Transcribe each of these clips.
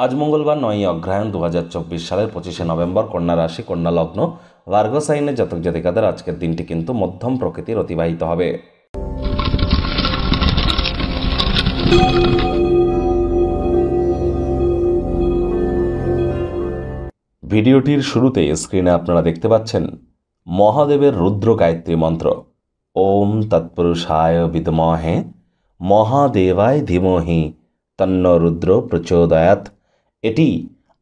আজ মঙ্গলবার 9ই অগ্রহায়ণ 2024 সালের 25শে নভেম্বর, কন্যা রাশি, কন্যা লগ্ন, ভার্গো সাইনের জাতক জাতিকাদের আজকের দিনটি কিন্তু মধ্যম প্রকৃতির অতিবাহিত হবে। ভিডিওটির শুরুতে স্ক্রিনে আপনারা দেখতে পাচ্ছেন মহাদেবের রুদ্র গায়ত্রী মন্ত্র। ওম তৎপুরুষায় বিদ্মহে মহাদেবায় ধীমহি তন্ন রুদ্র প্রচোদয়াৎ। এটি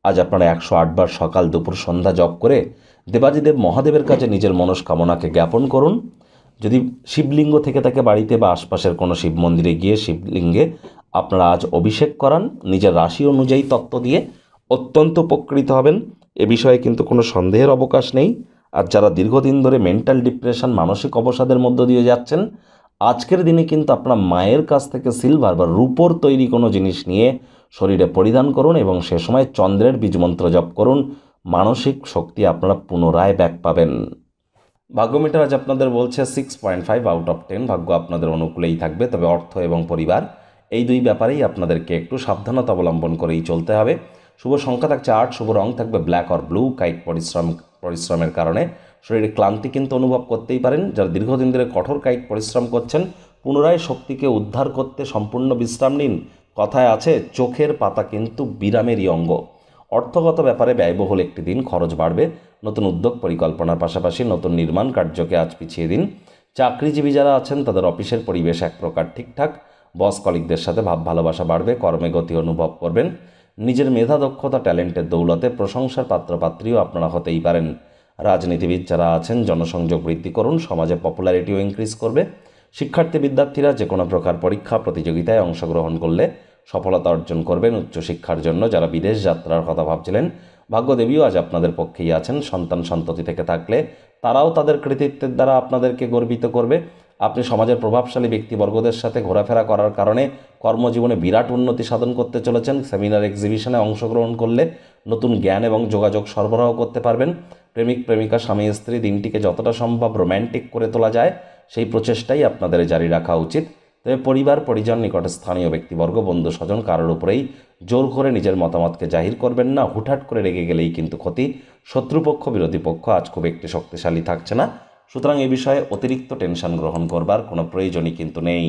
আজ আপনারা 108 বার সকাল দুপুর সন্ধ্যা জপ করে দেবাদিদেব মহাদেবের কাছে নিজের মনস্কামনাকে জ্ঞাপন করুন। যদি শিবলিঙ্গ থেকে থাকে বাড়িতে বা আশপাশের কোনো শিব মন্দিরে গিয়ে শিবলিঙ্গে আপনারা আজ অভিষেক করান। নিজের রাশি অনুযায়ী তত্ত্ব দিয়ে অত্যন্ত উপকৃত হবেন, এ বিষয়ে কিন্তু কোনো সন্দেহের অবকাশ নেই। আর যারা দীর্ঘদিন ধরে মেন্টাল ডিপ্রেশন, মানসিক অবসাদের মধ্য দিয়ে যাচ্ছেন, আজকের দিনে কিন্তু আপনার মায়ের কাছ থেকে সিলভার বা রূপোর তৈরি কোনো জিনিস নিয়ে শরীরে পরিধান করুন এবং সে সময় চন্দ্রের বীজমন্ত্র জপ করুন। মানসিক শক্তি আপনারা পুনরায় ব্যাক পাবেন। ভাগ্যমিটার আজ আপনাদের বলছে 6.5 আউট অফ 10। ভাগ্য আপনাদের অনুকূলেই থাকবে, তবে অর্থ এবং পরিবার এই দুই ব্যাপারেই আপনাদেরকে একটু সাবধানতা অবলম্বন করেই চলতে হবে। শুভ সংখ্যা থাকছে 8, শুভ রং থাকবে ব্ল্যাক অর ব্লু। কায়িক পরিশ্রমের কারণে শরীরে ক্লান্তি কিন্তু অনুভব করতেই পারেন। যারা দীর্ঘদিন ধরে কঠোর কায়িক পরিশ্রম করছেন, পুনরায় শক্তিকে উদ্ধার করতে সম্পূর্ণ বিশ্রাম নিন। কথায় আছে, চোখের পাতা কিন্তু বিরামেরই অঙ্গ। অর্থগত ব্যাপারে ব্যয়বহুল একটি দিন, খরচ বাড়বে। নতুন উদ্যোগ পরিকল্পনার পাশাপাশি নতুন নির্মাণ কার্যকে আজ পিছিয়ে দিন। চাকরিজীবী যারা আছেন তাদের অফিসের পরিবেশ এক প্রকার ঠিকঠাক। বস কলিগদের সাথে ভাব ভালোবাসা বাড়বে, কর্মে গতি অনুভব করবেন। নিজের মেধা, দক্ষতা, ট্যালেন্টের দৌলতে প্রশংসার পাত্রপাত্রীও আপনারা হতেই পারেন। রাজনীতিবিদ যারা আছেন জনসংযোগ বৃদ্ধি করুন, সমাজে পপুলারিটিও ইনক্রিজ করবে। শিক্ষার্থী বিদ্যার্থীরা যে কোনো প্রকার পরীক্ষা প্রতিযোগিতায় অংশগ্রহণ করলে সফলতা অর্জন করবেন। উচ্চশিক্ষার জন্য যারা বিদেশ যাত্রার কথা ভাবছিলেন, ভাগ্যদেবীও আজ আপনাদের পক্ষেই আছেন। সন্তান সন্ততি থেকে থাকলে তারাও তাদের কৃতিত্বের দ্বারা আপনাদেরকে গর্বিত করবে। আপনি সমাজের প্রভাবশালী ব্যক্তিবর্গদের সাথে ঘোরাফেরা করার কারণে কর্মজীবনে বিরাট উন্নতি সাধন করতে চলেছেন। সেমিনার এক্সিবিশনে অংশগ্রহণ করলে নতুন জ্ঞান এবং যোগাযোগ সরবরাহ করতে পারবেন। প্রেমিক প্রেমিকা, স্বামী স্ত্রী দিনটিকে যতটা সম্ভব রোম্যান্টিক করে তোলা যায় সেই প্রচেষ্টাই আপনাদের জারি রাখা উচিত। তবে পরিবার পরিজন, নিকট স্থানীয় ব্যক্তিবর্গ, বন্ধু স্বজন কারোর উপরেই জোর করে নিজের মতামতকে জাহির করবেন না। হুটহাট করে রেগে গেলেই কিন্তু ক্ষতি। শত্রুপক্ষ, বিরোধী পক্ষ আজ খুব একটি শক্তিশালী থাকছে না, সুতরাং এ বিষয়ে অতিরিক্ত টেনশন গ্রহণ করবার কোনো প্রয়োজনই কিন্তু নেই।